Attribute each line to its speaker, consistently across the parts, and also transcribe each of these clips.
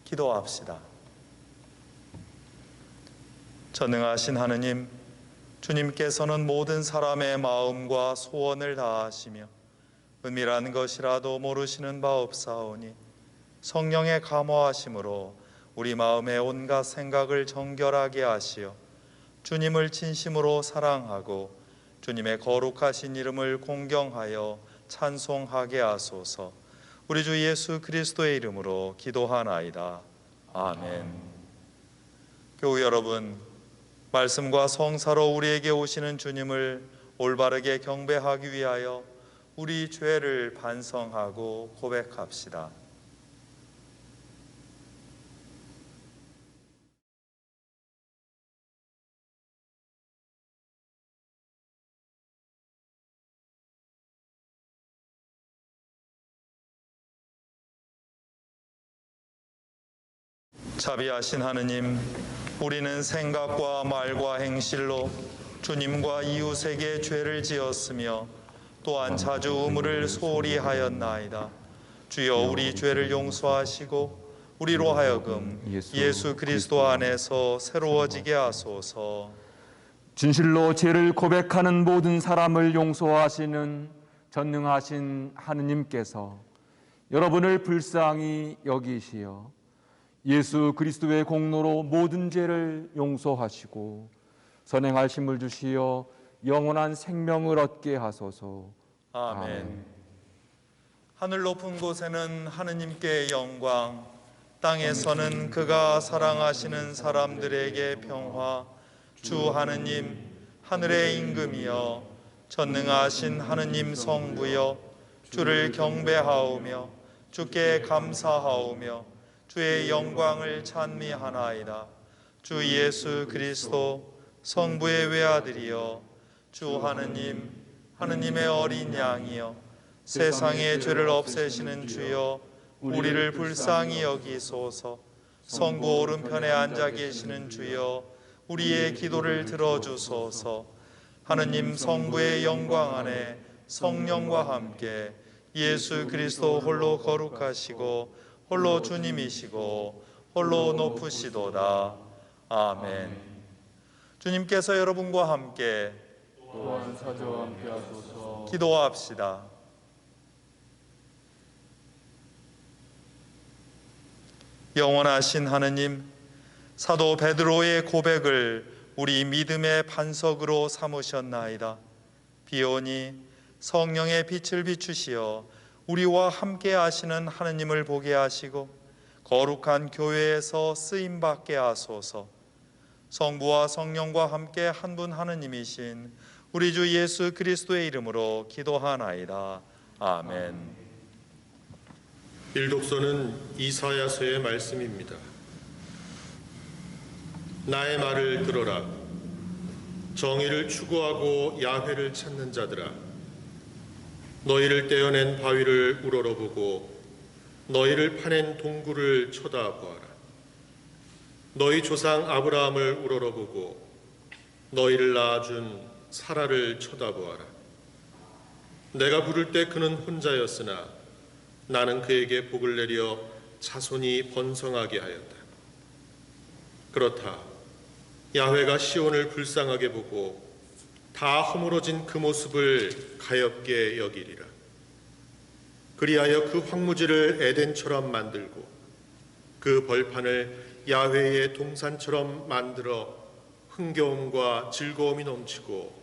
Speaker 1: 기도합시다. 전능하신 하느님, 주님께서는 모든 사람의 마음과 소원을 다하시며 은밀한 것이라도 모르시는 바 없사오니 성령의 감화하심으로 우리 마음의 온갖 생각을 정결하게 하시어 주님을 진심으로 사랑하고 주님의 거룩하신 이름을 공경하여 찬송하게 하소서. 우리 주 예수 그리스도의 이름으로 기도하나이다. 아멘. 교우 여러분, 말씀과 성사로 우리에게 오시는 주님을 올바르게 경배하기 위하여 우리 죄를 반성하고 고백합시다. 자비하신 하느님, 우리는 생각과 말과 행실로 주님과 이웃에게 죄를 지었으며 또한 자주 의무를 소홀히 하였나이다. 주여, 우리 죄를 용서하시고 우리로 하여금 예수 그리스도 안에서 새로워지게 하소서.
Speaker 2: 진실로 죄를 고백하는 모든 사람을 용서하시는 전능하신 하느님께서 여러분을 불쌍히 여기시어 예수 그리스도의 공로로 모든 죄를 용서하시고 선행하심을 주시어 영원한 생명을 얻게 하소서.
Speaker 1: 아멘. 하늘 높은 곳에는 하느님께 영광, 땅에서는 그가 사랑하시는 사람들에게 평화. 주 하느님, 하늘의 임금이여, 전능하신 하느님 성부여, 주를 경배하오며 주께 감사하오며 주의 영광을 찬미하나이다. 주 예수 그리스도 성부의 외아들이여, 주 하느님, 하느님의 어린 양이여, 세상의 죄를 없애시는 주여, 우리를 불쌍히 여기소서. 성부 오른편에 앉아 계시는 주여, 우리의 기도를 들어주소서. 하느님 성부의 영광 안에 성령과 함께 예수 그리스도 홀로 거룩하시고 홀로 주님이시고 홀로 높으시도다. 아멘. 주님께서 여러분과 함께
Speaker 2: 또한 사자와 함께 하소서.
Speaker 1: 기도합시다. 영원하신 하느님, 사도 베드로의 고백을 우리 믿음의 반석으로 삼으셨나이다. 비오니 성령의 빛을 비추시어 우리와 함께 하시는 하느님을 보게 하시고 거룩한 교회에서 쓰임 받게 하소서. 성부와 성령과 함께 한 분 하느님이신 우리 주 예수 그리스도의 이름으로 기도하나이다. 아멘.
Speaker 3: 일독서는 이사야서의 말씀입니다. 나의 말을 들어라. 정의를 추구하고 야훼를 찾는 자들아, 너희를 떼어낸 바위를 우러러보고 너희를 파낸 동굴을 쳐다보아라. 너희 조상 아브라함을 우러러보고 너희를 낳아준 사라를 쳐다보아라. 내가 부를 때 그는 혼자였으나 나는 그에게 복을 내려 자손이 번성하게 하였다. 그렇다. 야훼가 시온을 불쌍하게 보고 다 허물어진 그 모습을 가엾게 여기리라. 그리하여 그 황무지를 에덴처럼 만들고 그 벌판을 야훼의 동산처럼 만들어 흥겨움과 즐거움이 넘치고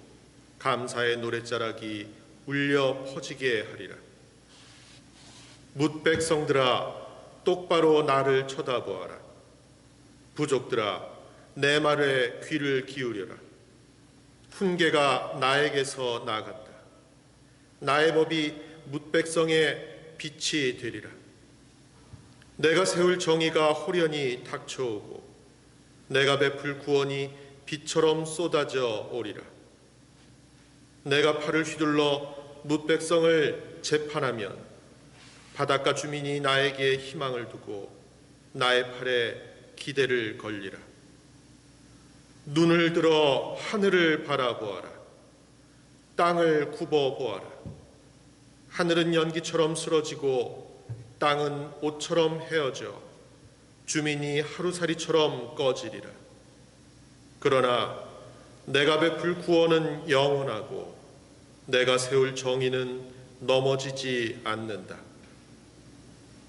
Speaker 3: 감사의 노랫자락이 울려 퍼지게 하리라. 뭇 백성들아, 똑바로 나를 쳐다보아라. 부족들아, 내 말에 귀를 기울여라. 훈계가 나에게서 나갔다. 나의 법이 뭇 백성의 빛이 되리라. 내가 세울 정의가 호련히 닥쳐오고 내가 베풀 구원이 빛처럼 쏟아져 오리라. 내가 팔을 휘둘러 뭇 백성을 재판하면 바닷가 주민이 나에게 희망을 두고 나의 팔에 기대를 걸리라. 눈을 들어 하늘을 바라보아라. 땅을 굽어보아라. 하늘은 연기처럼 쓰러지고 땅은 옷처럼 헤어져 주민이 하루살이처럼 꺼지리라. 그러나 내가 베풀 구원은 영원하고 내가 세울 정의는 넘어지지 않는다.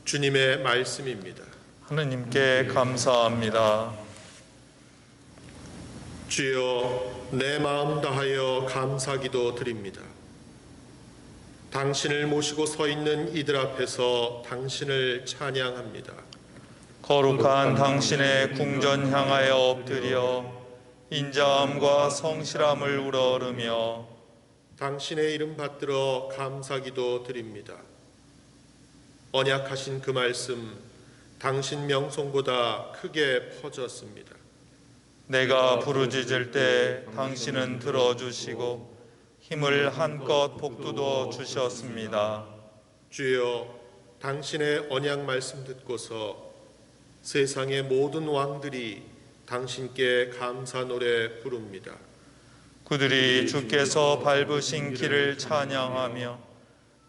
Speaker 3: 주님의 말씀입니다.
Speaker 1: 하느님께 감사합니다.
Speaker 3: 주여, 내 마음 다하여 감사기도 드립니다. 당신을 모시고 서 있는 이들 앞에서 당신을 찬양합니다.
Speaker 1: 거룩한 당신의 궁전 향하여 엎드려 인자함과 성실함을 우러르며
Speaker 3: 당신의 이름 받들어 감사기도 드립니다. 언약하신 그 말씀 당신 명성보다 크게 퍼졌습니다.
Speaker 1: 내가 부르짖을 때 당신은 들어주시고 힘을 한껏 복돋워 주셨습니다.
Speaker 3: 주여, 당신의 언약 말씀 듣고서 세상의 모든 왕들이 당신께 감사 노래 부릅니다.
Speaker 1: 그들이 주께서 밟으신 길을 찬양하며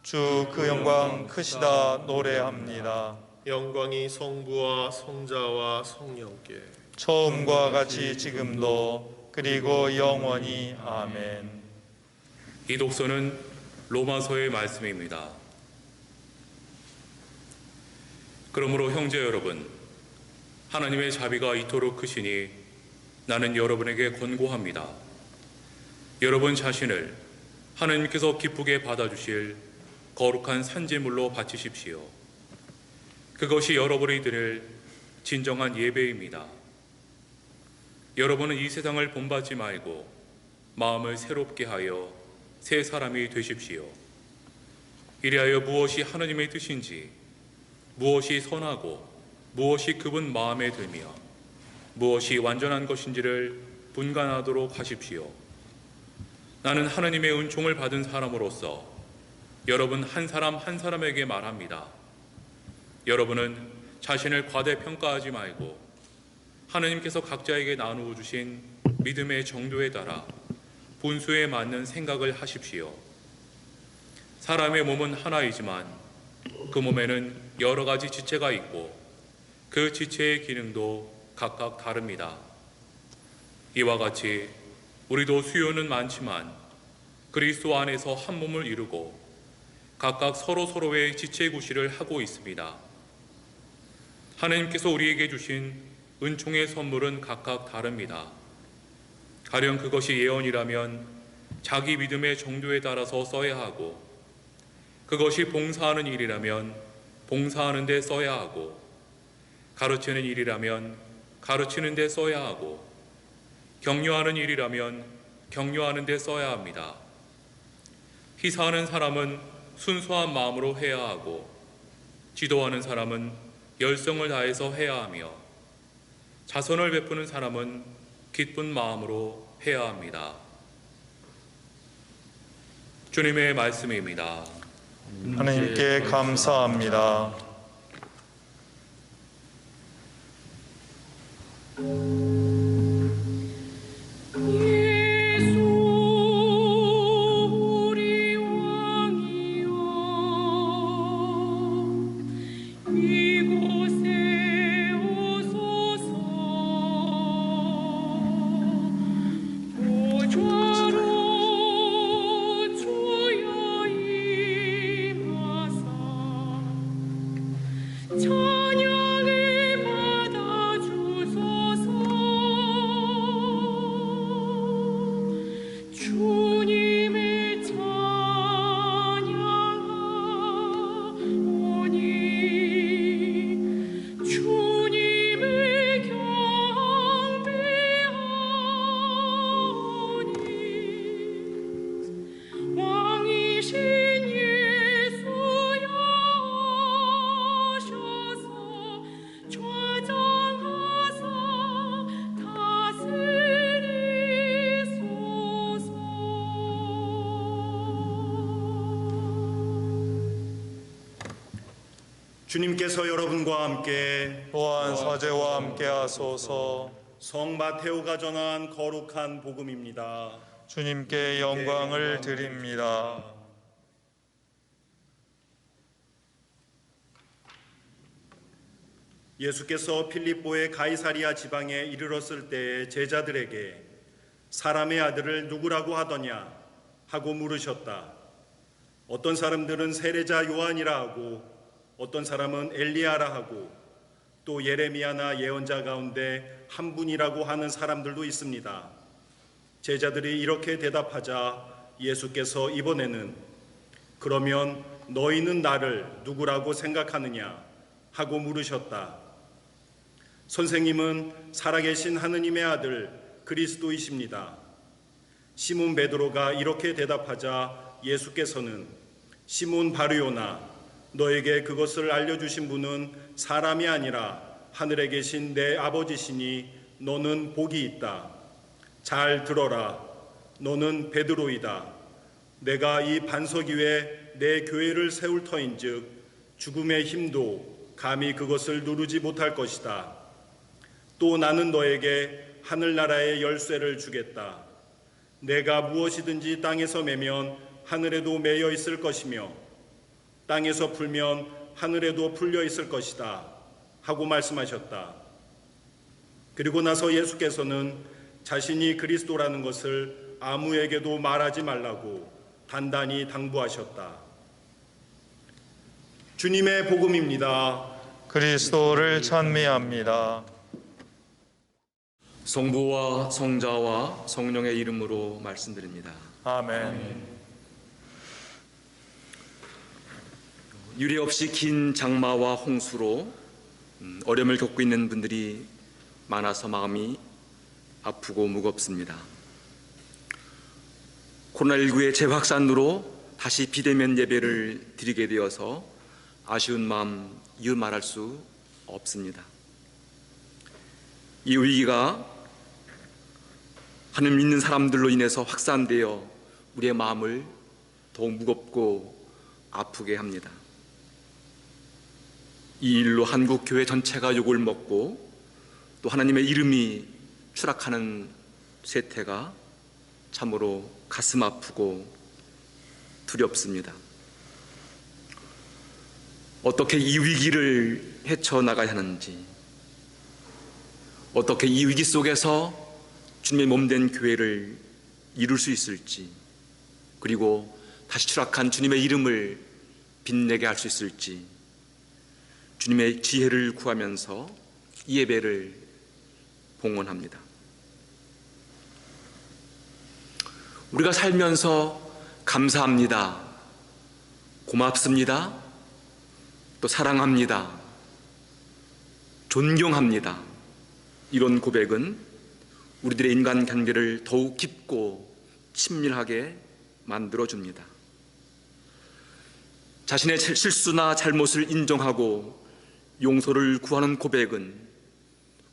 Speaker 1: 주 그 영광 크시다 노래합니다.
Speaker 3: 영광이 성부와 성자와 성령께
Speaker 1: 처음과 같이 지금도 그리고 영원히 아멘.
Speaker 4: 이 독서는 로마서의 말씀입니다. 그러므로 형제 여러분, 하나님의 자비가 이토록 크시니 나는 여러분에게 권고합니다. 여러분 자신을 하나님께서 기쁘게 받아주실 거룩한 산제물로 바치십시오. 그것이 여러분이 드릴 진정한 예배입니다. 여러분은 이 세상을 본받지 말고 마음을 새롭게 하여 새 사람이 되십시오. 이리하여 무엇이 하나님의 뜻인지, 무엇이 선하고 무엇이 그분 마음에 들며 무엇이 완전한 것인지를 분간하도록 하십시오. 나는 하나님의 은총을 받은 사람으로서 여러분 한 사람 한 사람에게 말합니다. 여러분은 자신을 과대평가하지 말고 하나님께서 각자에게 나누어 주신 믿음의 정도에 따라 분수에 맞는 생각을 하십시오. 사람의 몸은 하나이지만 그 몸에는 여러 가지 지체가 있고 그 지체의 기능도 각각 다릅니다. 이와 같이 우리도 수요는 많지만 그리스도 안에서 한 몸을 이루고 각각 서로의 지체 구실을 하고 있습니다. 하나님께서 우리에게 주신 은총의 선물은 각각 다릅니다. 가령 그것이 예언이라면 자기 믿음의 정도에 따라서 써야 하고, 그것이 봉사하는 일이라면 봉사하는 데 써야 하고, 가르치는 일이라면 가르치는 데 써야 하고, 격려하는 일이라면 격려하는 데 써야 합니다. 희사하는 사람은 순수한 마음으로 해야 하고, 지도하는 사람은 열성을 다해서 해야 하며, 자선을 베푸는 사람은 기쁜 마음으로 해야 합니다. 주님의 말씀입니다.
Speaker 1: 하나님께 감사합니다.
Speaker 5: 주님께서 여러분과 함께
Speaker 1: 또한 사제와 함께 하소서.
Speaker 5: 성 마테오가 전한 거룩한 복음입니다.
Speaker 1: 주님께 영광을 드립니다.
Speaker 5: 예수께서 필립보의 가이사리아 지방에 이르렀을 때에 제자들에게 사람의 아들을 누구라고 하더냐 하고 물으셨다. 어떤 사람들은 세례자 요한이라 하고 어떤 사람은 엘리야라 하고 또 예레미야나 예언자 가운데 한 분이라고 하는 사람들도 있습니다. 제자들이 이렇게 대답하자 예수께서 이번에는 그러면 너희는 나를 누구라고 생각하느냐 하고 물으셨다. 선생님은 살아계신 하느님의 아들 그리스도이십니다. 시몬 베드로가 이렇게 대답하자 예수께서는 시몬 바르요나 너에게 그것을 알려주신 분은 사람이 아니라 하늘에 계신 내 아버지시니 너는 복이 있다. 잘 들어라. 너는 베드로이다. 내가 이 반석 위에 내 교회를 세울 터인즉 죽음의 힘도 감히 그것을 누르지 못할 것이다. 또 나는 너에게 하늘나라의 열쇠를 주겠다. 내가 무엇이든지 땅에서 매면 하늘에도 매여 있을 것이며 땅에서 풀면 하늘에도 풀려 있을 것이다 하고 말씀하셨다. 그리고 나서 예수께서는 자신이 그리스도라는 것을 아무에게도 말하지 말라고 단단히 당부하셨다. 주님의 복음입니다.
Speaker 1: 그리스도를 찬미합니다.
Speaker 2: 성부와 성자와 성령의 이름으로 말씀드립니다.
Speaker 1: 아멘.
Speaker 2: 유례 없이 긴 장마와 홍수로 어려움을 겪고 있는 분들이 많아서 마음이 아프고 무겁습니다. 코로나19의 재확산으로 다시 비대면 예배를 드리게 되어서 아쉬운 마음 이루 말할 수 없습니다. 이 위기가 하나님 믿는 사람들로 인해서 확산되어 우리의 마음을 더욱 무겁고 아프게 합니다. 이 일로 한국 교회 전체가 욕을 먹고 또 하나님의 이름이 추락하는 세태가 참으로 가슴 아프고 두렵습니다. 어떻게 이 위기를 헤쳐나가야 하는지, 어떻게 이 위기 속에서 주님의 몸된 교회를 이룰 수 있을지, 그리고 다시 추락한 주님의 이름을 빛내게 할 수 있을지 주님의 지혜를 구하면서 이 예배를 봉헌합니다. 우리가 살면서 감사합니다, 고맙습니다, 또 사랑합니다, 존경합니다, 이런 고백은 우리들의 인간관계를 더욱 깊고 친밀하게 만들어줍니다. 자신의 실수나 잘못을 인정하고 용서를 구하는 고백은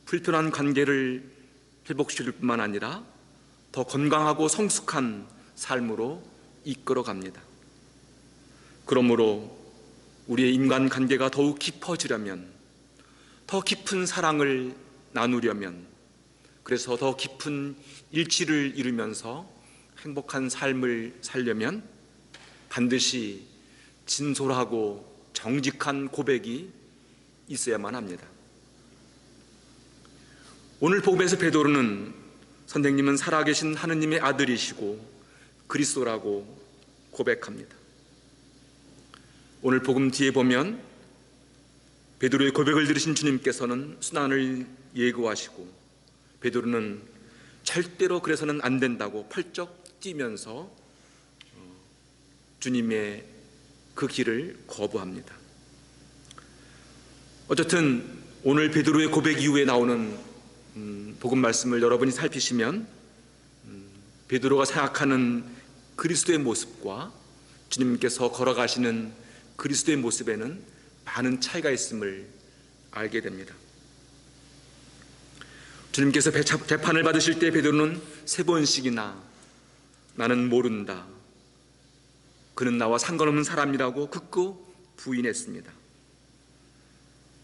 Speaker 2: 불편한 관계를 회복시킬 뿐만 아니라 더 건강하고 성숙한 삶으로 이끌어갑니다. 그러므로 우리의 인간관계가 더욱 깊어지려면, 더 깊은 사랑을 나누려면, 그래서 더 깊은 일치를 이루면서 행복한 삶을 살려면 반드시 진솔하고 정직한 고백이 있어야만 합니다. 오늘 복음에서 베드로는 선생님은 살아계신 하느님의 아들이시고 그리스도라고 고백합니다. 오늘 복음 뒤에 보면 베드로의 고백을 들으신 주님께서는 순환을 예고하시고 베드로는 절대로 그래서는 안 된다고 펄쩍 뛰면서 주님의 그 길을 거부합니다. 어쨌든 오늘 베드로의 고백 이후에 나오는 복음 말씀을 여러분이 살피시면 베드로가 생각하는 그리스도의 모습과 주님께서 걸어가시는 그리스도의 모습에는 많은 차이가 있음을 알게 됩니다. 주님께서 재판을 받으실 때 베드로는 3번씩이나 나는 모른다, 그는 나와 상관없는 사람이라고 극구 부인했습니다.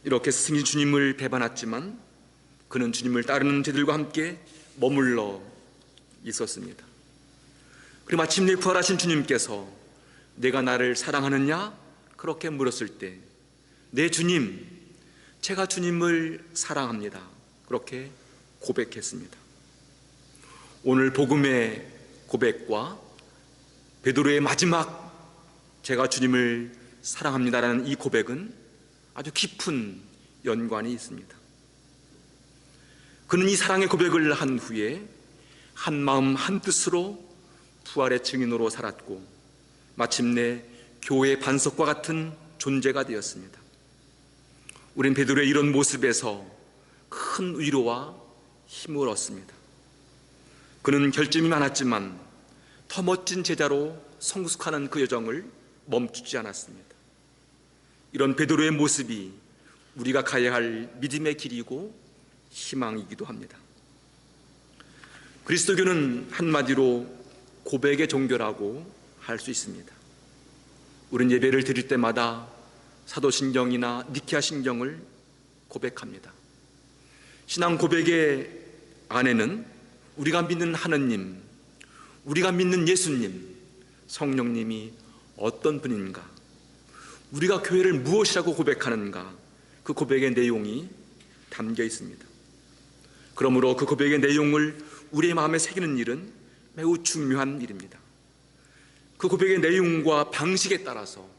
Speaker 2: 이렇게 스승인 주님을 배반했지만 그는 주님을 따르는 제들과 함께 머물러 있었습니다. 그리고 마침내 부활하신 주님께서 내가 나를 사랑하느냐? 그렇게 물었을 때 내 주님, 제가 주님을 사랑합니다. 그렇게 고백했습니다. 오늘 복음의 고백과 베드로의 마지막 제가 주님을 사랑합니다라는 이 고백은 아주 깊은 연관이 있습니다. 그는 이 사랑의 고백을 한 후에 한 마음 한 뜻으로 부활의 증인으로 살았고 마침내 교회의 반석과 같은 존재가 되었습니다. 우린 베드로의 이런 모습에서 큰 위로와 힘을 얻습니다. 그는 결점이 많았지만 더 멋진 제자로 성숙하는 그 여정을 멈추지 않았습니다. 이런 베드로의 모습이 우리가 가야 할 믿음의 길이고 희망이기도 합니다. 그리스도교는 한마디로 고백의 종교라고 할 수 있습니다. 우린 예배를 드릴 때마다 사도신경이나 니케아 신경을 고백합니다. 신앙 고백의 안에는 우리가 믿는 하느님, 우리가 믿는 예수님, 성령님이 어떤 분인가, 우리가 교회를 무엇이라고 고백하는가, 그 고백의 내용이 담겨 있습니다. 그러므로 그 고백의 내용을 우리의 마음에 새기는 일은 매우 중요한 일입니다. 그 고백의 내용과 방식에 따라서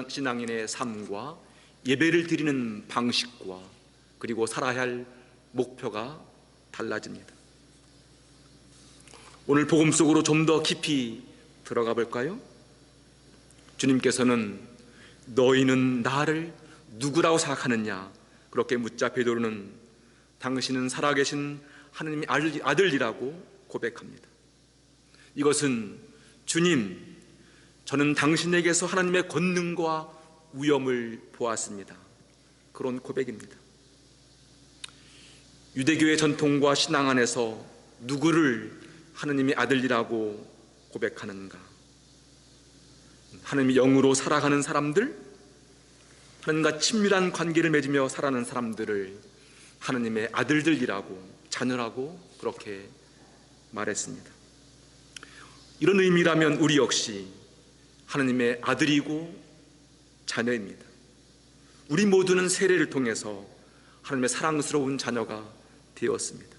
Speaker 2: 신앙인의 삶과 예배를 드리는 방식과 그리고 살아야 할 목표가 달라집니다. 오늘 복음 속으로 좀 더 깊이 들어가 볼까요? 주님께서는 너희는 나를 누구라고 생각하느냐 그렇게 묻자 베드로는 당신은 살아계신 하나님의 아들이라고 고백합니다. 이것은 주님, 저는 당신에게서 하나님의 권능과 위엄을 보았습니다. 그런 고백입니다. 유대교의 전통과 신앙 안에서 누구를 하나님의 아들이라고 고백하는가? 하나님의 영으로 살아가는 사람들, 하나님과 친밀한 관계를 맺으며 살아가는 사람들을 하나님의 아들들이라고, 자녀라고 그렇게 말했습니다. 이런 의미라면 우리 역시 하나님의 아들이고 자녀입니다. 우리 모두는 세례를 통해서 하나님의 사랑스러운 자녀가 되었습니다.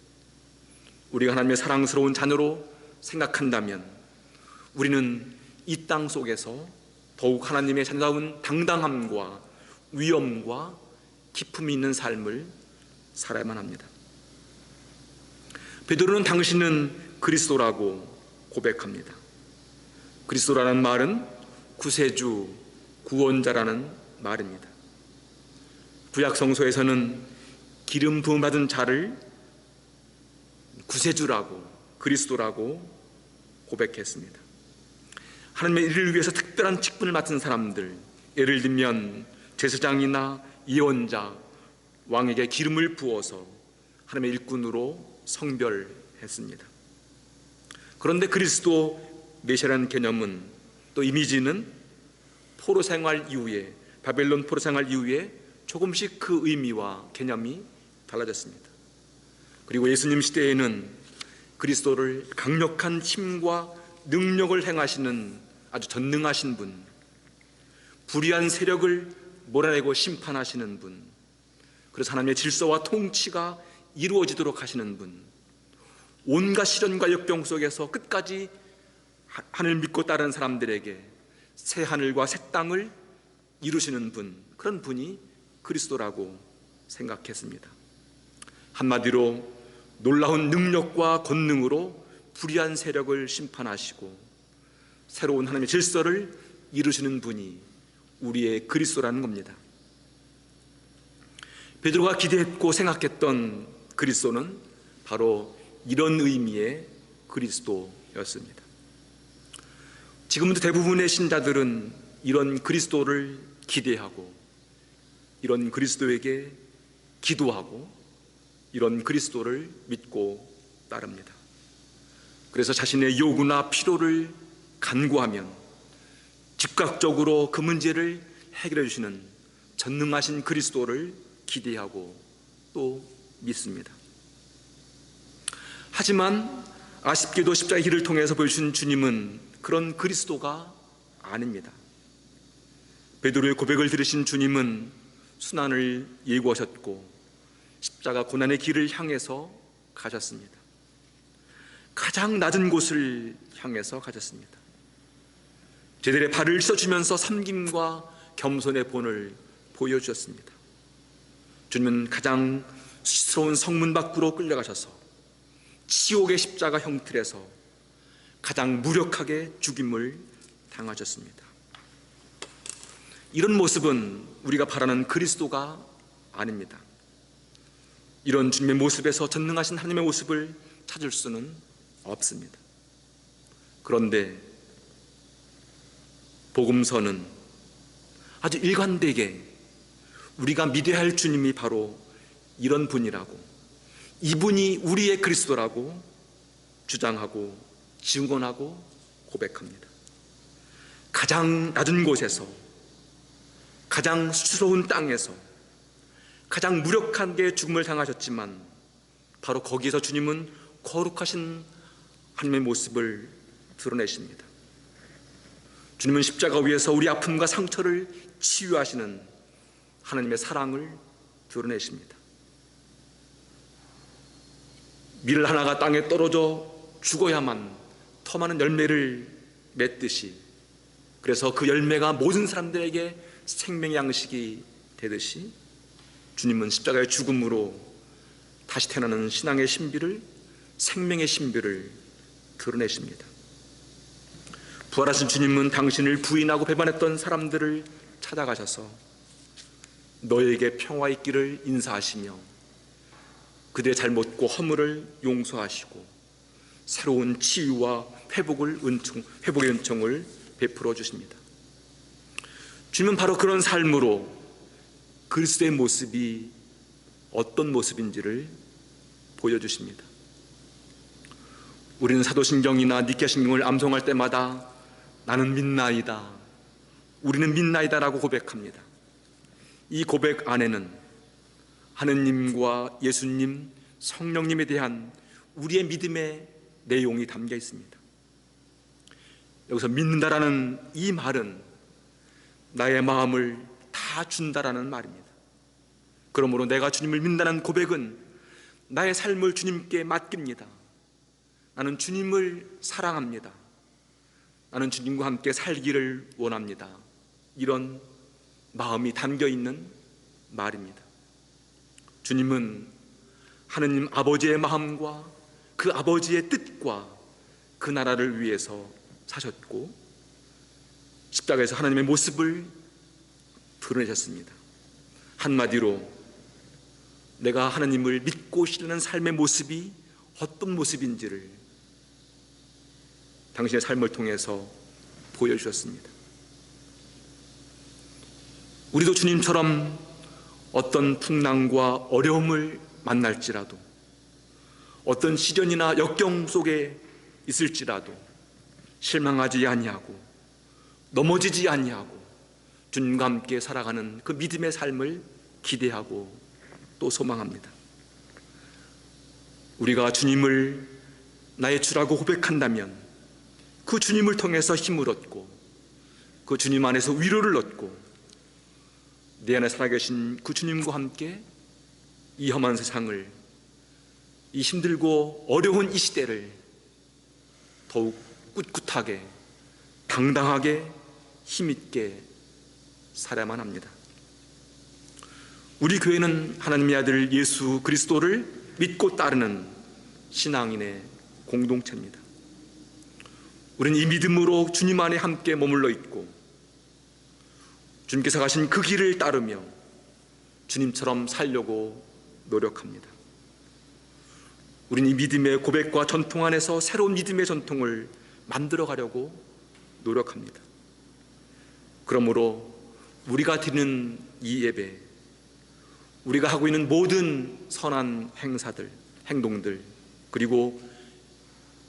Speaker 2: 우리가 하나님의 사랑스러운 자녀로 생각한다면 우리는 이 땅 속에서 더욱 하나님의 자녀다운 당당함과 위엄과 기품이 있는 삶을 살아야만 합니다. 베드로는 당신은 그리스도라고 고백합니다. 그리스도라는 말은 구세주, 구원자라는 말입니다. 구약 성서에서는 기름 부음 받은 자를 구세주라고, 그리스도라고 고백했습니다. 하나님의 일을 위해서 특별한 직분을 맡은 사람들, 예를 들면 제사장이나 예언자, 왕에게 기름을 부어서 하나님의 일꾼으로 성별했습니다. 그런데 그리스도 메시아라는 개념은, 또 이미지는 포로 생활 이후에, 바벨론 포로 생활 이후에 조금씩 그 의미와 개념이 달라졌습니다. 그리고 예수님 시대에는 그리스도를 강력한 힘과 능력을 행하시는 아주 전능하신 분, 불의한 세력을 몰아내고 심판하시는 분, 그래서 하나님의 질서와 통치가 이루어지도록 하시는 분, 온갖 시련과 역병 속에서 끝까지 하늘 믿고 따르는 사람들에게 새 하늘과 새 땅을 이루시는 분, 그런 분이 그리스도라고 생각했습니다. 한마디로 놀라운 능력과 권능으로 불의한 세력을 심판하시고 새로운 하나님의 질서를 이루시는 분이 우리의 그리스도라는 겁니다. 베드로가 기대했고 생각했던 그리스도는 바로 이런 의미의 그리스도였습니다. 지금도 대부분의 신자들은 이런 그리스도를 기대하고 이런 그리스도에게 기도하고 이런 그리스도를 믿고 따릅니다. 그래서 자신의 요구나 필요를 간구하면 즉각적으로 그 문제를 해결해 주시는 전능하신 그리스도를 기대하고 또 믿습니다. 하지만 아쉽게도 십자가의 길을 통해서 보여주신 주님은 그런 그리스도가 아닙니다. 베드로의 고백을 들으신 주님은 순환을 예고하셨고 십자가 고난의 길을 향해서 가셨습니다. 가장 낮은 곳을 향해서 가셨습니다. 제들의 발을 씻어주면서 섬김과 겸손의 본을 보여주셨습니다. 주님은 가장 수치스러운 성문 밖으로 끌려가셔서 지옥의 십자가 형틀에서 가장 무력하게 죽임을 당하셨습니다. 이런 모습은 우리가 바라는 그리스도가 아닙니다. 이런 주님의 모습에서 전능하신 하나님의 모습을 찾을 수는 없습니다. 그런데 복음서는 아주 일관되게 우리가 믿어야 할 주님이 바로 이런 분이라고, 이분이 우리의 그리스도라고 주장하고 증언하고 고백합니다. 가장 낮은 곳에서, 가장 수치스러운 땅에서 가장 무력하게 죽음을 당하셨지만 바로 거기에서 주님은 거룩하신 하나님의 모습을 드러내십니다. 주님은 십자가 위에서 우리 아픔과 상처를 치유하시는 하나님의 사랑을 드러내십니다. 밀 하나가 땅에 떨어져 죽어야만 더 많은 열매를 맺듯이, 그래서 그 열매가 모든 사람들에게 생명의 양식이 되듯이 주님은 십자가의 죽음으로 다시 태어나는 신앙의 신비를, 생명의 신비를 드러내십니다. 부활하신 주님은 당신을 부인하고 배반했던 사람들을 찾아가셔서 너에게 평화 있기를 인사하시며 그들의 잘못과 허물을 용서하시고 새로운 치유와 회복의 은총을 베풀어 주십니다. 주님은 바로 그런 삶으로 그리스도의 모습이 어떤 모습인지를 보여주십니다. 우리는 사도신경이나 니케신경을 암송할 때마다 나는 믿나이다, 우리는 믿나이다라고 고백합니다. 이 고백 안에는 하느님과 예수님, 성령님에 대한 우리의 믿음의 내용이 담겨 있습니다. 여기서 믿는다라는 이 말은 나의 마음을 다 준다라는 말입니다. 그러므로 내가 주님을 믿는다는 고백은 나의 삶을 주님께 맡깁니다. 나는 주님을 사랑합니다. 나는 주님과 함께 살기를 원합니다. 이런 마음이 담겨 있는 말입니다. 주님은 하느님 아버지의 마음과 그 아버지의 뜻과 그 나라를 위해서 사셨고 십자가에서 하나님의 모습을 드러내셨습니다. 한마디로 내가 하나님을 믿고 신뢰하는 삶의 모습이 어떤 모습인지를 당신의 삶을 통해서 보여주셨습니다. 우리도 주님처럼 어떤 풍랑과 어려움을 만날지라도, 어떤 시련이나 역경 속에 있을지라도 실망하지 아니하고 넘어지지 아니하고 주님과 함께 살아가는 그 믿음의 삶을 기대하고 또 소망합니다. 우리가 주님을 나의 주라고 고백한다면 그 주님을 통해서 힘을 얻고 그 주님 안에서 위로를 얻고 내 안에 살아계신 그 주님과 함께 이 험한 세상을, 이 힘들고 어려운 이 시대를 더욱 꿋꿋하게 당당하게 힘있게 살아야만 합니다. 우리 교회는 하나님의 아들 예수 그리스도를 믿고 따르는 신앙인의 공동체입니다. 우리는 이 믿음으로 주님 안에 함께 머물러 있고 주님께서 가신 그 길을 따르며 주님처럼 살려고 노력합니다. 우리는 이 믿음의 고백과 전통 안에서 새로운 믿음의 전통을 만들어 가려고 노력합니다. 그러므로 우리가 드리는 이 예배, 우리가 하고 있는 모든 선한 행사들, 행동들, 그리고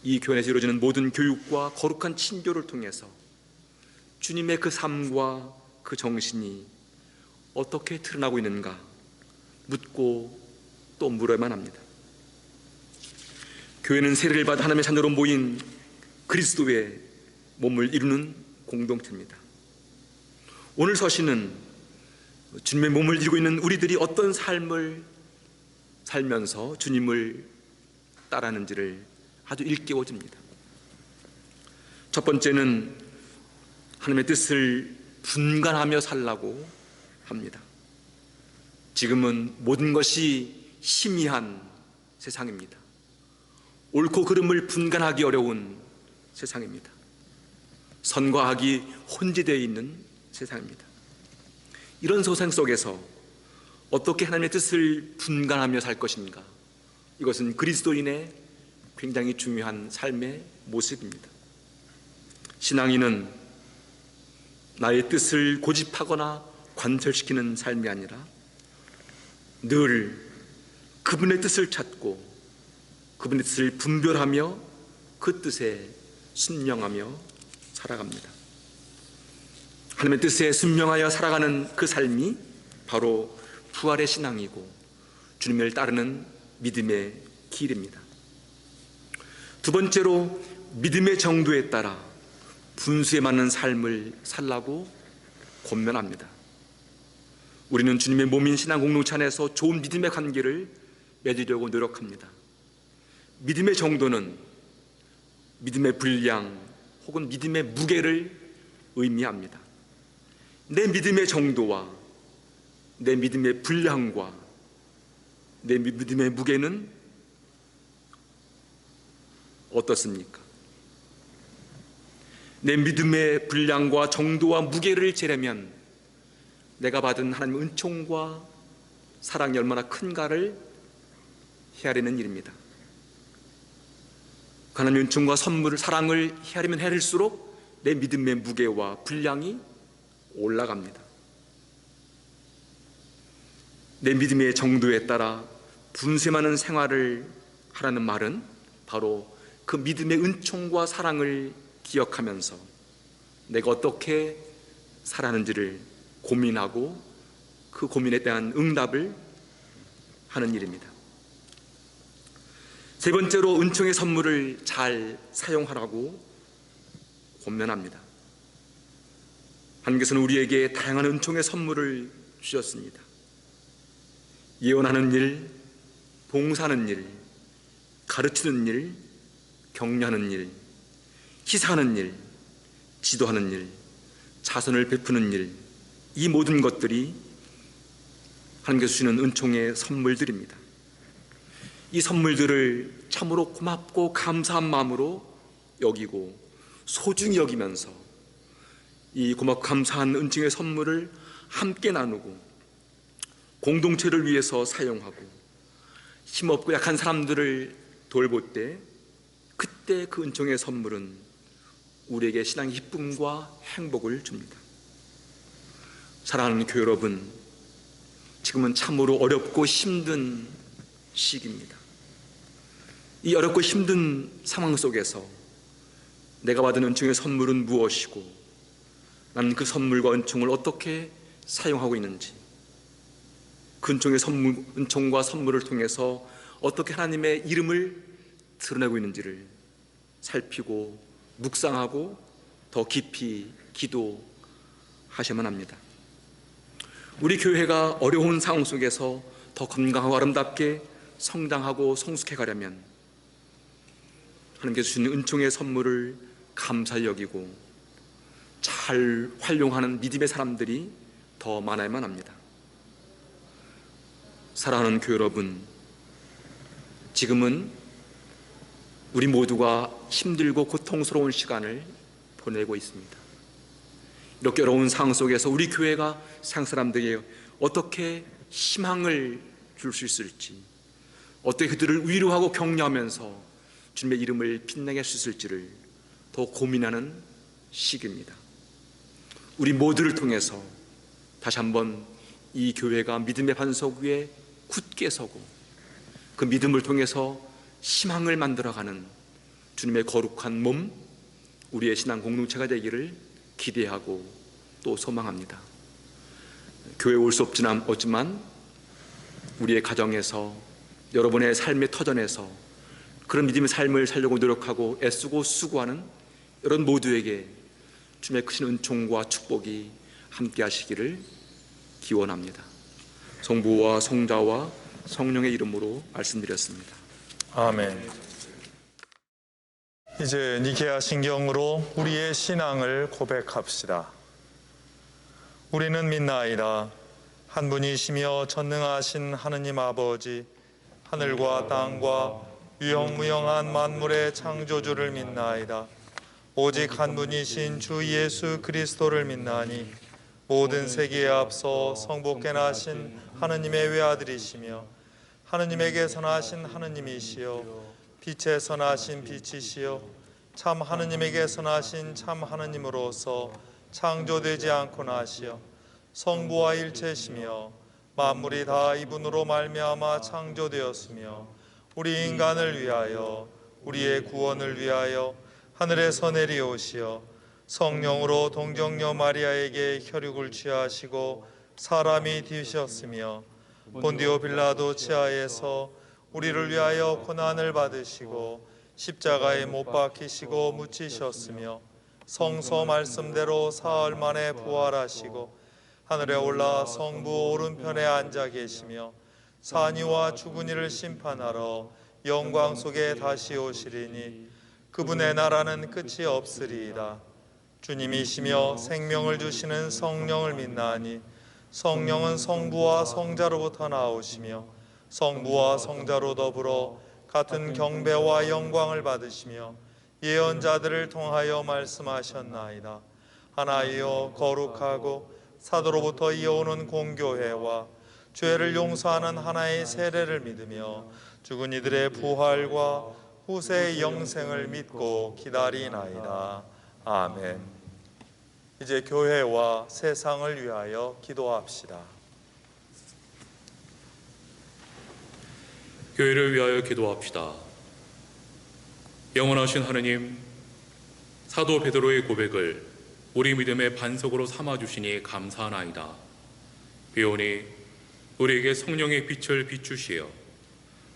Speaker 2: 이 교회에서 이루어지는 모든 교육과 거룩한 친교를 통해서 주님의 그 삶과 그 정신이 어떻게 드러나고 있는가 묻고 또 물어야만 합니다. 교회는 세례를 받아 하나님의 자녀로 모인 그리스도의 몸을 이루는 공동체입니다. 오늘 서신은 주님의 몸을 이루고 있는 우리들이 어떤 삶을 살면서 주님을 따르는지를 아주 일깨워줍니다. 첫 번째는 하나님의 뜻을 분간하며 살라고 합니다. 지금은 모든 것이 희미한 세상입니다. 옳고 그름을 분간하기 어려운 세상입니다. 선과 악이 혼재되어 있는 세상입니다. 이런 세상 속에서 어떻게 하나님의 뜻을 분간하며 살 것인가? 이것은 그리스도인의 굉장히 중요한 삶의 모습입니다. 신앙인은 나의 뜻을 고집하거나 관철시키는 삶이 아니라 늘 그분의 뜻을 찾고 그분의 뜻을 분별하며 그 뜻에 순명하며 살아갑니다. 하나님의 뜻에 순명하여 살아가는 그 삶이 바로 부활의 신앙이고 주님을 따르는 믿음의 길입니다. 두 번째로 믿음의 정도에 따라 분수에 맞는 삶을 살라고 권면합니다. 우리는 주님의 몸인 신앙 공동체 안에서 좋은 믿음의 관계를 맺으려고 노력합니다. 믿음의 정도는 믿음의 분량 혹은 믿음의 무게를 의미합니다. 내 믿음의 정도와 내 믿음의 분량과 내 믿음의 무게는 어떻습니까? 내 믿음의 분량과 정도와 무게를 재려면 내가 받은 하나님의 은총과 사랑이 얼마나 큰가를 헤아리는 일입니다. 하나님의 은총과 선물을, 사랑을 헤아리면 헤아릴수록 내 믿음의 무게와 분량이 올라갑니다. 내 믿음의 정도에 따라 분수에 맞는 생활을 하라는 말은 바로 그 믿음의 은총과 사랑을 기억하면서 내가 어떻게 살아가는지를 고민하고 그 고민에 대한 응답을 하는 일입니다. 세 번째로 은총의 선물을 잘 사용하라고 권면합니다. 하나님께서는 우리에게 다양한 은총의 선물을 주셨습니다. 예언하는 일, 봉사하는 일, 가르치는 일, 격려하는 일, 희사하는 일, 지도하는 일, 자선을 베푸는 일, 이 모든 것들이 하나님께서 주시는 은총의 선물들입니다. 이 선물들을 참으로 고맙고 감사한 마음으로 여기고 소중히 여기면서 이 고맙고 감사한 은총의 선물을 함께 나누고 공동체를 위해서 사용하고 힘없고 약한 사람들을 돌볼 때 그때 그 은총의 선물은 우리에게 신앙의 기쁨과 행복을 줍니다. 사랑하는 교회 여러분, 지금은 참으로 어렵고 힘든 시기입니다. 이 어렵고 힘든 상황 속에서 내가 받은 은총의 선물은 무엇이고 나는 그 선물과 은총을 어떻게 사용하고 있는지, 그 은총과 선물을 통해서 어떻게 하나님의 이름을 드러내고 있는지를 살피고 묵상하고 더 깊이 기도하셔야만 합니다. 우리 교회가 어려운 상황 속에서 더 건강하고 아름답게 성장하고 성숙해 가려면 하나님께서 주시는 은총의 선물을 감사히 여기고 잘 활용하는 믿음의 사람들이 더 많아야만 합니다. 사랑하는 교회 여러분, 지금은 우리 모두가 힘들고 고통스러운 시간을 보내고 있습니다. 이렇게 어려운 상황 속에서 우리 교회가 세상 사람들에게 어떻게 희망을 줄 수 있을지, 어떻게 그들을 위로하고 격려하면서 주님의 이름을 빛나게 할 수 있을지를 더 고민하는 시기입니다. 우리 모두를 통해서 다시 한번 이 교회가 믿음의 반석 위에 굳게 서고 그 믿음을 통해서 희망을 만들어가는 주님의 거룩한 몸, 우리의 신앙 공동체가 되기를 기대하고 또 소망합니다. 교회에 올 수 없지만 우리의 가정에서, 여러분의 삶의 터전에서 그런 믿음의 삶을 살려고 노력하고 애쓰고 수고하는 여러분 모두에게 주님의 크신 은총과 축복이 함께 하시기를 기원합니다. 성부와 성자와 성령의 이름으로 말씀드렸습니다.
Speaker 1: 아멘. 이제 니케아 신경으로 우리의 신앙을 고백합시다. 우리는 믿나이다. 한 분이시며 전능하신 하느님 아버지, 하늘과 땅과 유영무영한 만물의 창조주를 믿나이다. 오직 한 분이신 주 예수 그리스도를 믿나니 모든 세계에 앞서 성부께 나신 하느님의 외아들이시며 하느님에게서 나신 하느님이시여 빛에서 나신 빛이시여 참 하느님에게서 나신 참 하느님으로서 창조되지 않고 나시어 성부와 일체시며 만물이 다 이분으로 말미암아 창조되었으며 우리 인간을 위하여 우리의 구원을 위하여 하늘에서 내려오시어 성령으로 동정녀 마리아에게 혈육을 취하시고 사람이 되셨으며 본디오 빌라도 치하에서 우리를 위하여 고난을 받으시고 십자가에 못 박히시고 묻히셨으며 성서 말씀대로 사흘 만에 부활하시고 하늘에 올라 성부 오른편에 앉아 계시며 산이와 죽은 이를 심판하러 영광 속에 다시 오시리니 그분의 나라는 끝이 없으리이다. 주님이시며 생명을 주시는 성령을 믿나니 성령은 성부와 성자로부터 나오시며 성부와 성자로 더불어 같은 경배와 영광을 받으시며 예언자들을 통하여 말씀하셨나이다. 하나이여 거룩하고 사도로부터 이어오는 공교회와 죄를 용서하는 하나의 세례를 믿으며 죽은 이들의 부활과 후세의 영생을 믿고 기다리나이다. 아멘. 이제 교회와 세상을 위하여 기도합시다.
Speaker 4: 교회를 위하여 기도합시다. 영원하신 하느님, 사도 베드로의 고백을 우리 믿음의 반석으로 삼아주시니 감사하나이다. 비오니 우리에게 성령의 빛을 비추시어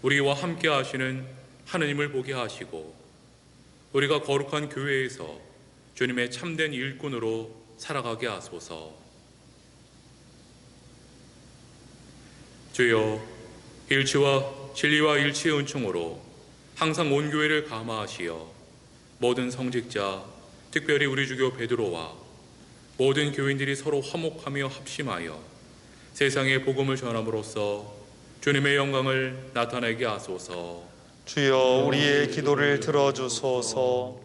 Speaker 4: 우리와 함께 하시는 하느님을 보게 하시고 우리가 거룩한 교회에서 주님의 참된 일꾼으로 살아가게 하소서. 주여, 일치와 진리와 일치의 은총으로 항상 온 교회를 감화하시어 모든 성직자, 특별히 우리 주교 베드로와 모든 교인들이 서로 화목하며 합심하여 세상의 복음을 전함으로써 주님의 영광을 나타내게 하소서.
Speaker 1: 주여 우리의 기도를 들어주소서.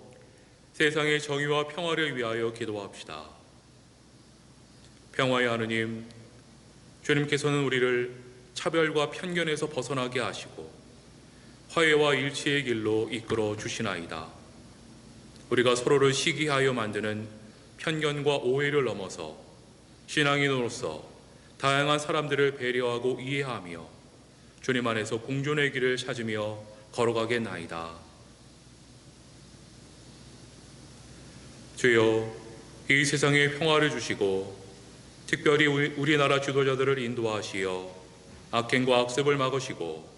Speaker 4: 세상의 정의와 평화를 위하여 기도합시다. 평화의 하느님, 주님께서는 우리를 차별과 편견에서 벗어나게 하시고 화해와 일치의 길로 이끌어 주시나이다. 우리가 서로를 시기하여 만드는 편견과 오해를 넘어서 신앙인으로서 다양한 사람들을 배려하고 이해하며 주님 안에서 공존의 길을 찾으며 걸어가겠나이다. 주여, 이 세상에 평화를 주시고 특별히 우리나라 지도자들을 인도하시어 악행과 악습을 막으시고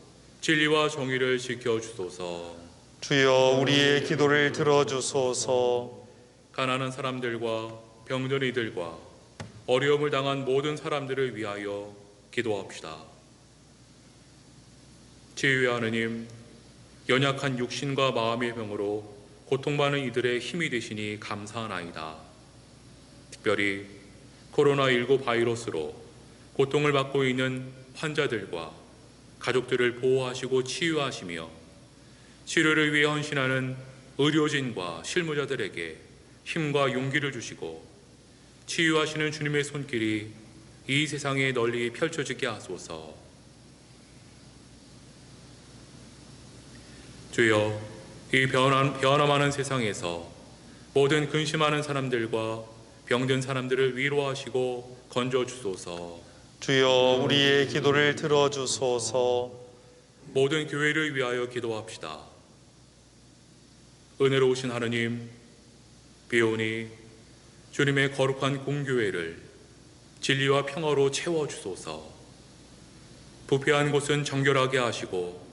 Speaker 4: 진리와 정의를 지켜주소서.
Speaker 1: 주여 우리의 기도를 들어주소서.
Speaker 4: 가난한 사람들과 병든 이들과 어려움을 당한 모든 사람들을 위하여 기도합시다. 치유의 하느님, 연약한 육신과 마음의 병으로 고통받는 이들의 힘이 되시니 감사하나이다. 특별히 코로나19 바이러스로 고통을 받고 있는 환자들과 가족들을 보호하시고 치유하시며 치료를 위해 헌신하는 의료진과 실무자들에게 힘과 용기를 주시고 치유하시는 주님의 손길이 이 세상에 널리 펼쳐지게 하소서. 주여, 이 변함하는 세상에서 모든 근심하는 사람들과 병든 사람들을 위로하시고 건져주소서.
Speaker 1: 주여 우리의 기도를 들어주소서.
Speaker 4: 모든 교회를 위하여 기도합시다. 은혜로우신 하느님, 비오니 주님의 거룩한 공교회를 진리와 평화로 채워주소서. 부패한 곳은 정결하게 하시고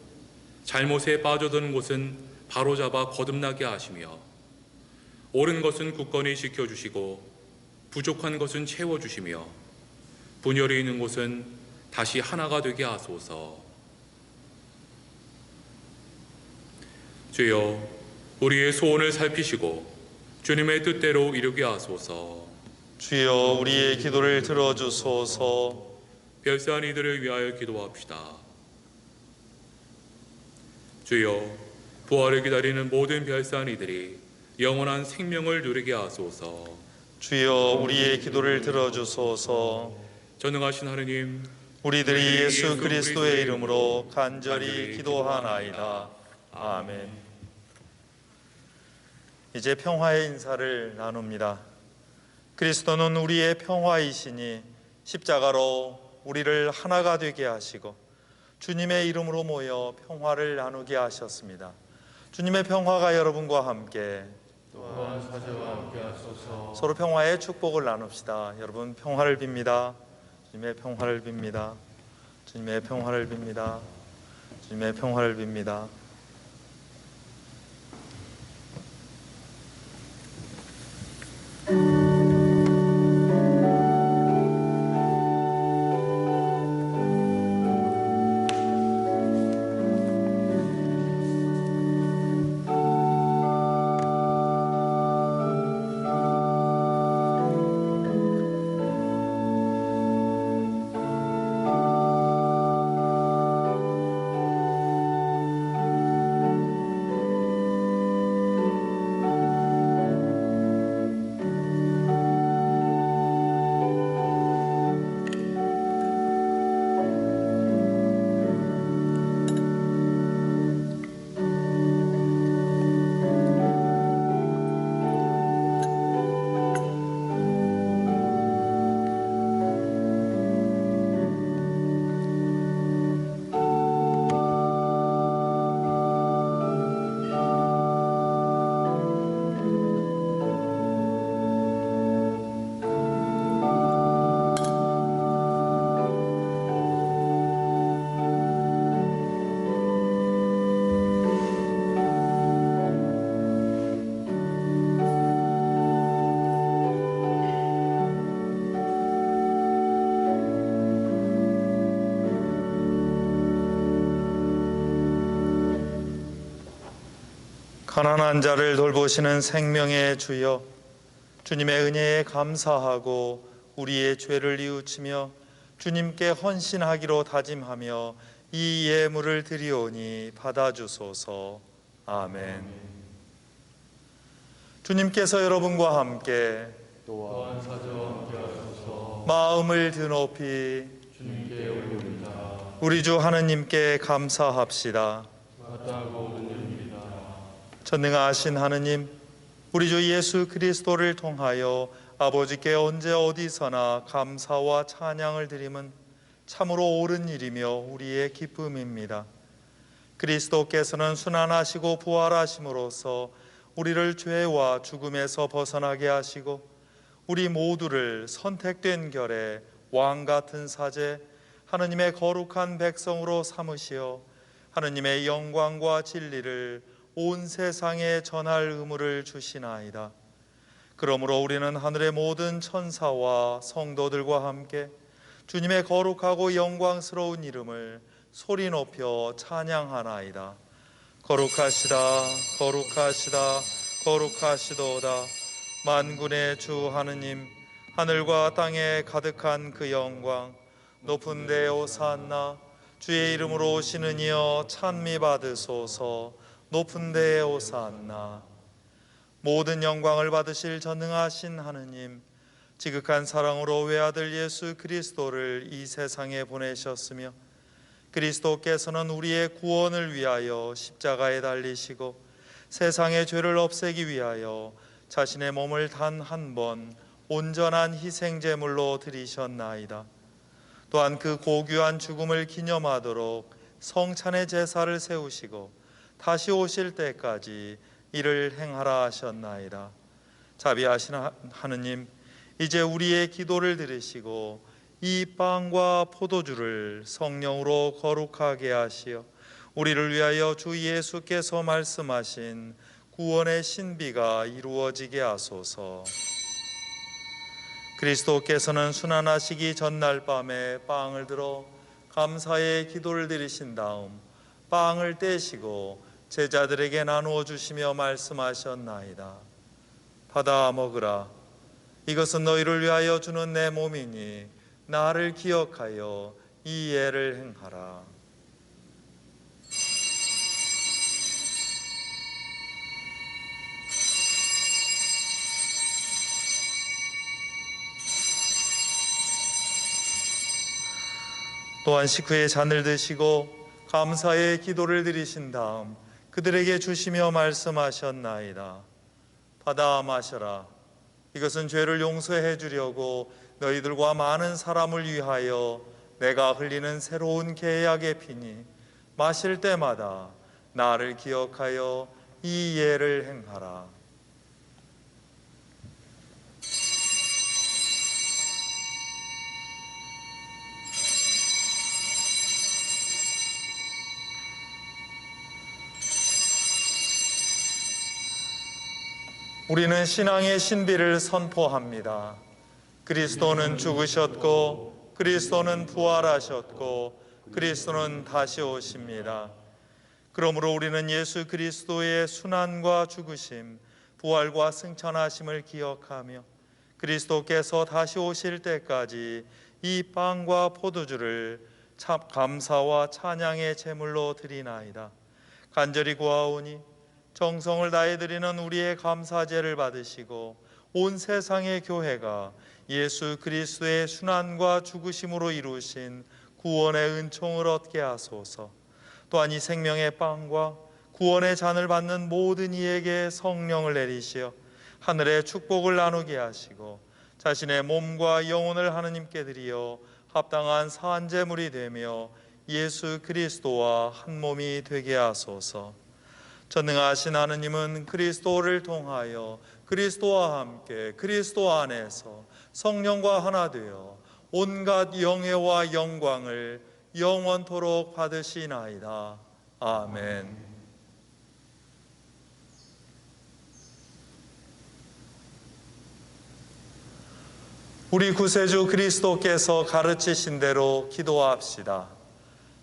Speaker 4: 잘못에 빠져드는 곳은 바로잡아 거듭나게 하시며 옳은 것은 굳건히 지켜주시고 부족한 것은 채워주시며 분열이 있는 곳은 다시 하나가 되게 하소서. 주여, 우리의 소원을 살피시고 주님의 뜻대로 이루게 하소서.
Speaker 1: 주여 우리의 기도를 들어주소서.
Speaker 4: 별세한 이들을 위하여 기도합시다. 주여, 부활을 기다리는 모든 별세한 이들이 영원한 생명을 누리게 하소서.
Speaker 1: 주여 우리의 기도를 들어주소서.
Speaker 4: 전능하신 하느님,
Speaker 1: 우리들이 예수 그리스도의 이름으로 간절히 기도하나이다. 아멘. 이제 평화의 인사를 나눕니다. 그리스도는 우리의 평화이시니 십자가로 우리를 하나가 되게 하시고 주님의 이름으로 모여 평화를 나누게 하셨습니다. 주님의 평화가 여러분과 함께 또한 사제와 함께 하소서. 서로 평화의 축복을 나눕시다. 여러분 평화를 빕니다. 주님의 평화를 빕니다. 주님의 평화를 빕니다. 주님의 평화를 빕니다. 가난한 자를 돌보시는 생명의 주여, 주님의 은혜에 감사하고 우리의 죄를 뉘우치며 주님께 헌신하기로 다짐하며 이 예물을 드리오니 받아주소서. 아멘. 주님께서 여러분과 함께 또한 사제와 함께 하소서. 마음을 드높이 주님께 올립니다. 우리 주 하느님께 감사합시다. 전능하신 하느님, 우리 주 예수 그리스도를 통하여 아버지께 언제 어디서나 감사와 찬양을 드림은 참으로 옳은 일이며 우리의 기쁨입니다. 그리스도께서는 순환하시고 부활하심으로써 우리를 죄와 죽음에서 벗어나게 하시고 우리 모두를 선택된 결에 왕 같은 사제, 하느님의 거룩한 백성으로 삼으시어 하느님의 영광과 진리를 온 세상에 전할 의무를 주시나이다. 그러므로 우리는 하늘의 모든 천사와 성도들과 함께 주님의 거룩하고 영광스러운 이름을 소리 높여 찬양하나이다. 거룩하시다, 거룩하시다, 거룩하시도다. 만군의 주 하느님, 하늘과 땅에 가득한 그 영광, 높은 데 오산나. 주의 이름으로 오시는 이여 찬미 받으소서. 높은 데에 오산나. 모든 영광을 받으실 전능하신 하느님, 지극한 사랑으로 외아들 예수 그리스도를 이 세상에 보내셨으며 그리스도께서는 우리의 구원을 위하여 십자가에 달리시고 세상의 죄를 없애기 위하여 자신의 몸을 단 한 번 온전한 희생제물로 드리셨나이다. 또한 그 고귀한 죽음을 기념하도록 성찬의 제사를 세우시고 다시 오실 때까지 이를 행하라 하셨나이다. 자비하신 하느님, 이제 우리의 기도를 들으시고 이 빵과 포도주를 성령으로 거룩하게 하시어 우리를 위하여 주 예수께서 말씀하신 구원의 신비가 이루어지게 하소서. 그리스도께서는 순환하시기 전날 밤에 빵을 들어 감사의 기도를 드리신 다음 빵을 떼시고 제자들에게 나누어 주시며 말씀하셨나이다. 받아 먹으라. 이것은 너희를 위하여 주는 내 몸이니 나를 기억하여 이 예를 행하라. 또한 식후에 잔을 드시고 감사의 기도를 드리신 다음 그들에게 주시며 말씀하셨나이다. 받아 마셔라. 이것은 죄를 용서해 주려고 너희들과 많은 사람을 위하여 내가 흘리는 새로운 계약의 피니 마실 때마다 나를 기억하여 이 예를 행하라. 우리는 신앙의 신비를 선포합니다. 그리스도는 죽으셨고 그리스도는 부활하셨고 그리스도는 다시 오십니다. 그러므로 우리는 예수 그리스도의 순환과 죽으심, 부활과 승천하심을 기억하며 그리스도께서 다시 오실 때까지 이 빵과 포도주를 참 감사와 찬양의 제물로 드리나이다. 간절히 구하오니 정성을 다해 드리는 우리의 감사제를 받으시고 온 세상의 교회가 예수 그리스도의 순환과 죽으심으로 이루신 구원의 은총을 얻게 하소서. 또한 이 생명의 빵과 구원의 잔을 받는 모든 이에게 성령을 내리시어 하늘의 축복을 나누게 하시고 자신의 몸과 영혼을 하느님께 드리어 합당한 산제물이 되며 예수 그리스도와 한 몸이 되게 하소서. 전능하신 하느님은 그리스도를 통하여 그리스도와 함께 그리스도 안에서 성령과 하나 되어 온갖 영예와 영광을 영원토록 받으시나이다. 아멘. 우리 구세주 그리스도께서 가르치신 대로 기도합시다.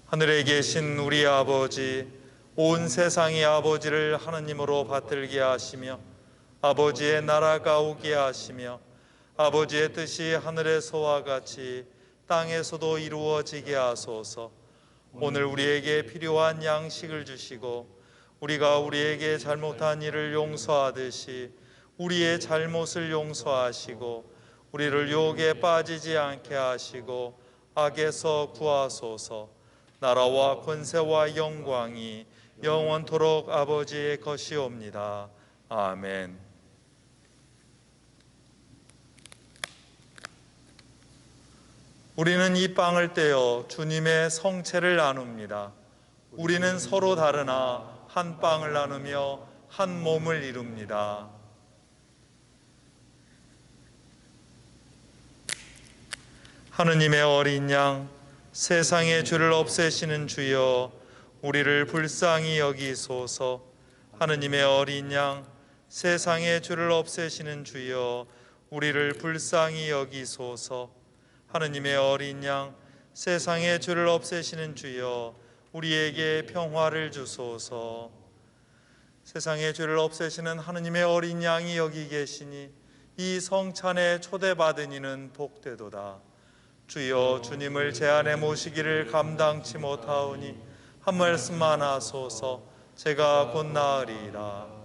Speaker 1: 하늘에 계신 우리 아버지, 온 세상의 아버지를 하느님으로 받들게 하시며 아버지의 나라가 오게 하시며 아버지의 뜻이 하늘에서와 같이 땅에서도 이루어지게 하소서. 오늘 우리에게 필요한 양식을 주시고 우리가 우리에게 잘못한 일을 용서하듯이 우리의 잘못을 용서하시고 우리를 유혹에 빠지지 않게 하시고 악에서 구하소서. 나라와 권세와 영광이 영원토록 아버지의 것이옵니다. 아멘. 우리는 이 빵을 떼어 주님의 성체를 나눕니다. 우리는 서로 다르나 한 빵을 나누며 한 몸을 이룹니다. 하느님의 어린 양, 세상의 죄를 없애시는 주여, 우리를 불쌍히 여기소서. 하느님의 어린 양, 세상의 죄를 없애시는 주여, 우리를 불쌍히 여기소서. 하느님의 어린 양, 세상의 죄를 없애시는 주여, 우리에게 평화를 주소서. 세상의 죄를 없애시는 하느님의 어린 양이 여기 계시니 이 성찬에 초대받은 이는 복되도다. 주여, 주님을 제 안에 모시기를 감당치 못하오니 한 말씀만 하소서. 제가 곧 나으리이다.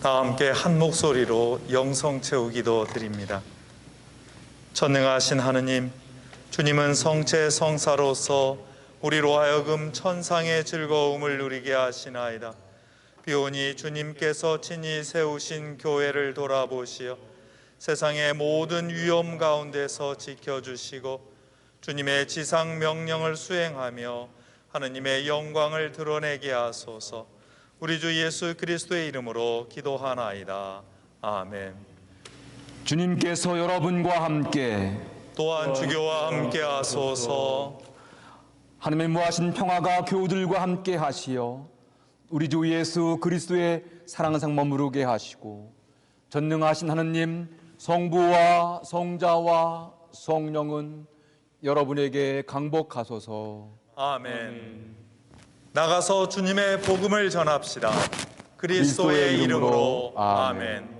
Speaker 1: 다 함께 한 목소리로 영성 채우기도 드립니다. 전능하신 하느님, 주님은 성체 성사로서 우리로 하여금 천상의 즐거움을 누리게 하시나이다. 비오니 주님께서 친히 세우신 교회를 돌아보시어 세상의 모든 위험 가운데서 지켜주시고 주님의 지상 명령을 수행하며 하느님의 영광을 드러내게 하소서. 우리 주 예수 그리스도의 이름으로 기도하나이다. 아멘.
Speaker 6: 주님께서 여러분과 함께
Speaker 1: 또한 주교와 함께 하소서.
Speaker 6: 하나님의 무하신 평화가 교우들과 함께 하시어 우리 주 예수 그리스도의 사랑 항상 머무르게 하시고 전능하신 하느님 성부와 성자와 성령은 여러분에게 강복하소서.
Speaker 1: 아멘. 나가서 주님의 복음을 전합시다. 그리스도의 이름으로 아멘.